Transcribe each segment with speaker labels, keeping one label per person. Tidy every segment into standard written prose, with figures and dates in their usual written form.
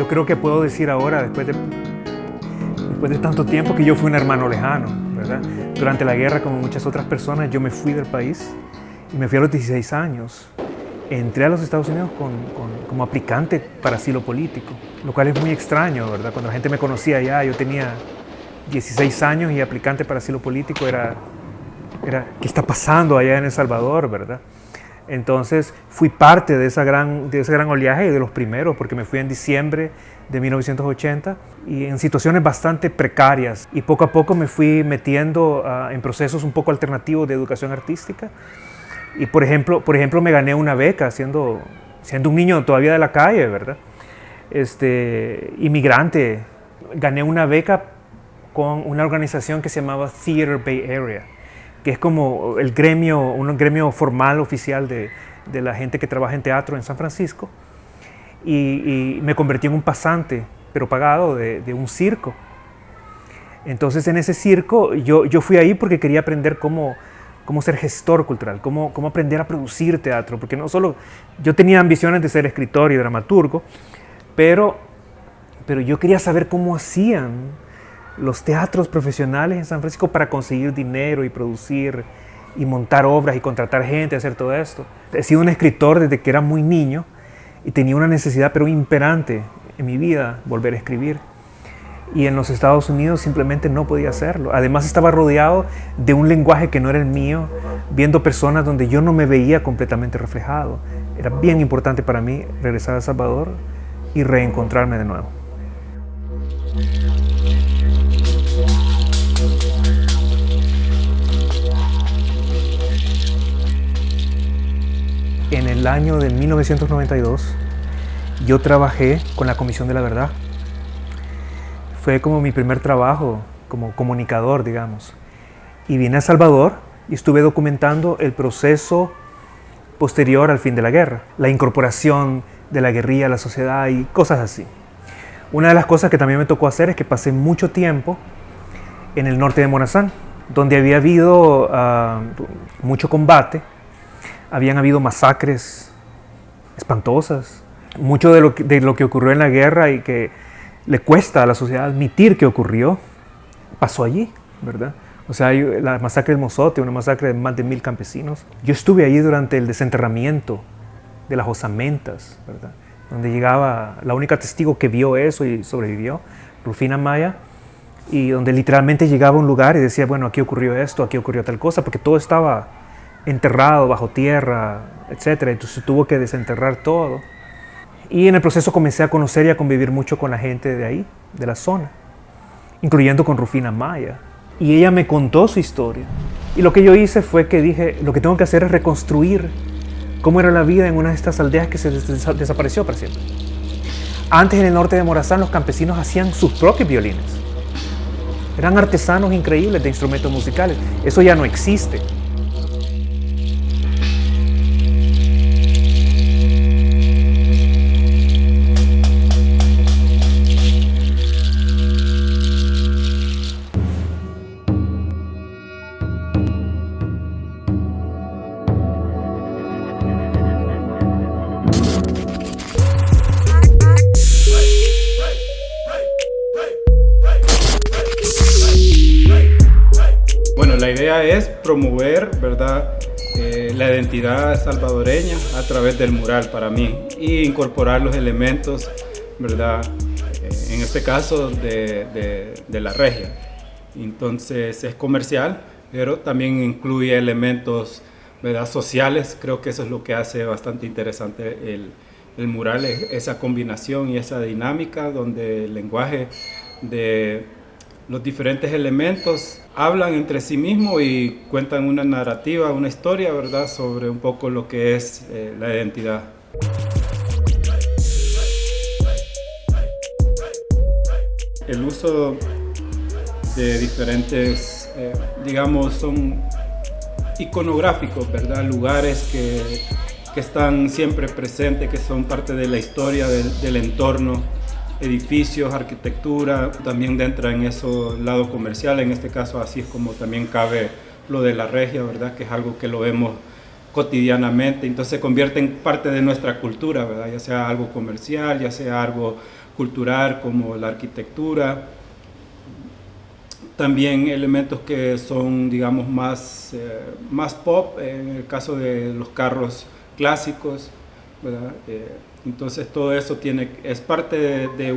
Speaker 1: yo creo que puedo decir ahora, después de tanto tiempo, que yo fui un hermano lejano, ¿verdad? Durante la guerra, como muchas otras personas, yo me fui del país y me fui a los 16 años. Entré a los Estados Unidos como aplicante para asilo político, lo cual es muy extraño, ¿verdad? Cuando la gente me conocía allá, yo tenía 16 años y aplicante para asilo político era ¿qué está pasando allá en El Salvador, verdad? Entonces fui parte de ese gran oleaje y de los primeros, porque me fui en diciembre de 1980 y en situaciones bastante precarias, y poco a poco me fui metiendo en procesos un poco alternativos de educación artística. Y por ejemplo me gané una beca siendo un niño todavía de la calle, ¿verdad? Inmigrante. Gané una beca con una organización que se llamaba Theater Bay Area, que es como un gremio formal oficial de la gente que trabaja en teatro en San Francisco. Y me convertí en un pasante, pero pagado, de un circo. Entonces en ese circo yo fui ahí porque quería aprender cómo ser gestor cultural, cómo aprender a producir teatro, porque no solo yo tenía ambiciones de ser escritor y dramaturgo, pero yo quería saber cómo hacían los teatros profesionales en San Francisco para conseguir dinero y producir y montar obras y contratar gente, hacer todo esto. He sido un escritor desde que era muy niño y tenía una necesidad pero imperante en mi vida volver a escribir. Y en los Estados Unidos simplemente no podía hacerlo. Además estaba rodeado de un lenguaje que no era el mío, viendo personas donde yo no me veía completamente reflejado. Era bien importante para mí regresar a El Salvador y reencontrarme de nuevo. En el año de 1992 yo trabajé con la Comisión de la Verdad. Fue como mi primer trabajo como comunicador, digamos. Y vine a El Salvador y estuve documentando el proceso posterior al fin de la guerra, la incorporación de la guerrilla a la sociedad y cosas así. Una de las cosas que también me tocó hacer es que pasé mucho tiempo en el norte de Morazán, donde había habido mucho combate, habían habido masacres espantosas, mucho de lo que ocurrió en la guerra y que le cuesta a la sociedad admitir que ocurrió, pasó allí, ¿verdad? O sea, la masacre del Mozote, una masacre de más de 1000 campesinos. Yo estuve allí durante el desenterramiento de las osamentas, ¿verdad? Donde llegaba la única testigo que vio eso y sobrevivió, Rufina Maya, y donde literalmente llegaba a un lugar y decía, bueno, aquí ocurrió esto, aquí ocurrió tal cosa, porque todo estaba enterrado bajo tierra, etc. Entonces tuvo que desenterrar todo. Y en el proceso comencé a conocer y a convivir mucho con la gente de ahí, de la zona, incluyendo con Rufina Maya. Y ella me contó su historia. Y lo que yo hice fue que dije, lo que tengo que hacer es reconstruir cómo era la vida en una de estas aldeas que se desapareció para siempre. Antes, en el norte de Morazán, los campesinos hacían sus propios violines. Eran artesanos increíbles de instrumentos musicales. Eso ya no existe.
Speaker 2: La idea es promover, ¿verdad?, la identidad salvadoreña a través del mural para mí y incorporar los elementos, ¿verdad?, en este caso de la regia. Entonces es comercial, pero también incluye elementos, ¿verdad?, sociales. Creo que eso es lo que hace bastante interesante el mural, esa combinación y esa dinámica donde el lenguaje de los diferentes elementos hablan entre sí mismos y cuentan una narrativa, una historia, ¿verdad?, sobre un poco lo que es la identidad. El uso de diferentes, digamos, son iconográficos, ¿verdad?, lugares que están siempre presentes, que son parte de la historia del entorno, edificios, arquitectura, también entra en eso lado comercial. En este caso así es como también cabe lo de la regia, ¿verdad?, que es algo que lo vemos cotidianamente, entonces se convierte en parte de nuestra cultura, ¿verdad? Ya sea algo comercial, ya sea algo cultural como la arquitectura. También elementos que son, digamos, más pop, en el caso de los carros clásicos, ¿verdad? Entonces todo eso es parte de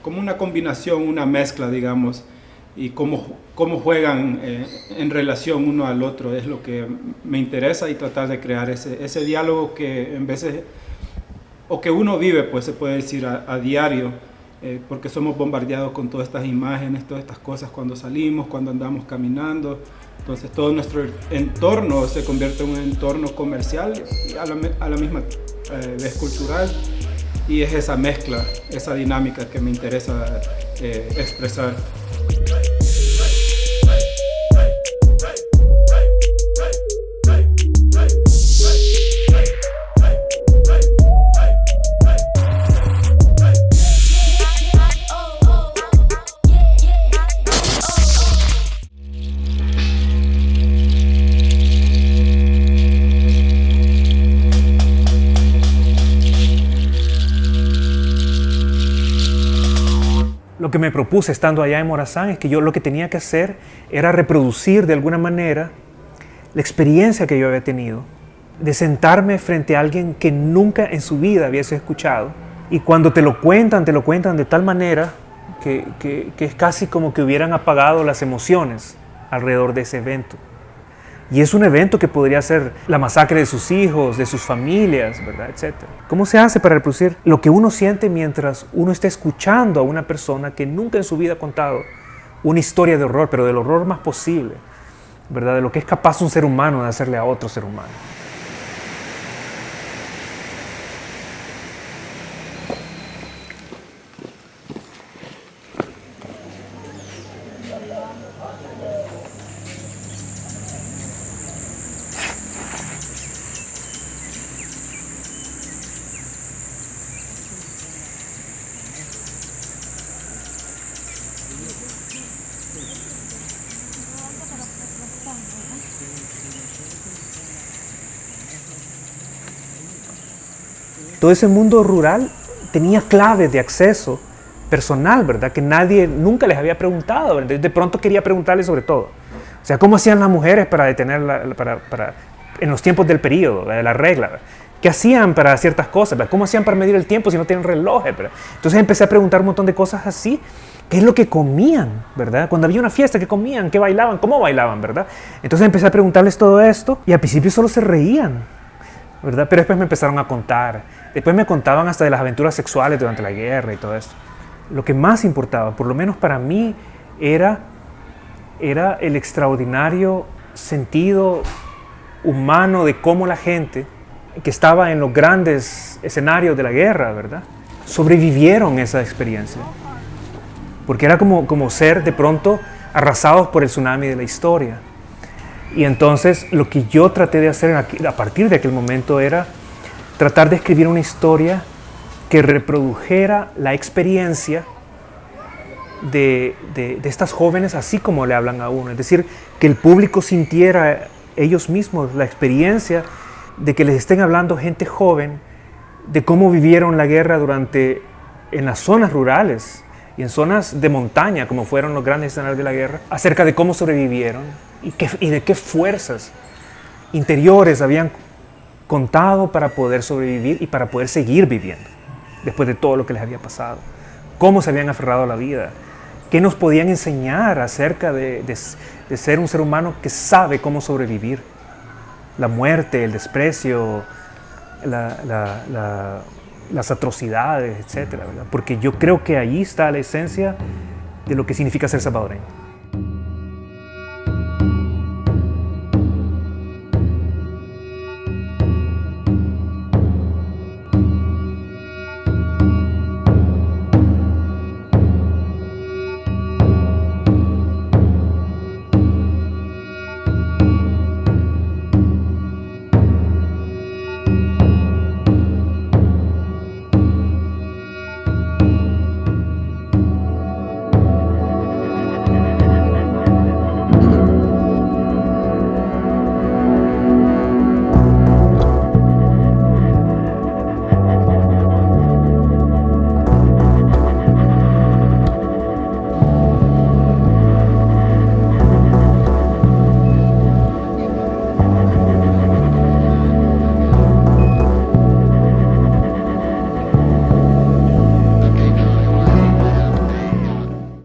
Speaker 2: como una combinación, una mezcla, digamos, y cómo juegan en relación uno al otro es lo que me interesa, y tratar de crear ese diálogo que en veces, o que uno vive, pues se puede decir a diario, porque somos bombardeados con todas estas imágenes, todas estas cosas cuando salimos, cuando andamos caminando. Entonces todo nuestro entorno se convierte en un entorno comercial y a la misma vez cultural, y es esa mezcla, esa dinámica que me interesa expresar.
Speaker 1: Lo que me propuse estando allá en Morazán es que yo lo que tenía que hacer era reproducir de alguna manera la experiencia que yo había tenido, de sentarme frente a alguien que nunca en su vida hubiese escuchado, y cuando te lo cuentan de tal manera que es casi como que hubieran apagado las emociones alrededor de ese evento. Y es un evento que podría ser la masacre de sus hijos, de sus familias, ¿verdad? Etcétera. ¿Cómo se hace para reproducir lo que uno siente mientras uno está escuchando a una persona que nunca en su vida ha contado una historia de horror, pero del horror más posible, ¿verdad? De lo que es capaz un ser humano de hacerle a otro ser humano? Todo ese mundo rural tenía claves de acceso personal, ¿verdad? Que nadie nunca les había preguntado, ¿verdad? De pronto quería preguntarles sobre todo. O sea, ¿cómo hacían las mujeres para detenerla en los tiempos del periodo, de la regla, ¿verdad? ¿Qué hacían para ciertas cosas, ¿verdad? ¿Cómo hacían para medir el tiempo si no tienen relojes, ¿verdad? Entonces empecé a preguntar un montón de cosas así. ¿Qué es lo que comían, verdad? Cuando había una fiesta, ¿qué comían? ¿Qué bailaban? ¿Cómo bailaban, verdad? Entonces empecé a preguntarles todo esto, y al principio solo se reían, ¿verdad? Pero después me empezaron a contar. Después me contaban hasta de las aventuras sexuales durante la guerra y todo esto. Lo que más importaba, por lo menos para mí, era el extraordinario sentido humano de cómo la gente que estaba en los grandes escenarios de la guerra, ¿verdad?, sobrevivieron esa experiencia. Porque era como ser de pronto arrasados por el tsunami de la historia. Y entonces lo que yo traté de hacer a partir de aquel momento era tratar de escribir una historia que reprodujera la experiencia de estas jóvenes así como le hablan a uno. Es decir, que el público sintiera ellos mismos la experiencia de que les estén hablando gente joven de cómo vivieron la guerra en las zonas rurales y en zonas de montaña, como fueron los grandes escenarios de la guerra, acerca de cómo sobrevivieron y de qué fuerzas interiores habían contado para poder sobrevivir y para poder seguir viviendo después de todo lo que les había pasado, cómo se habían aferrado a la vida, qué nos podían enseñar acerca de ser un ser humano que sabe cómo sobrevivir la muerte, el desprecio, las atrocidades, etcétera, ¿verdad? Porque yo creo que ahí está la esencia de lo que significa ser salvadoreño.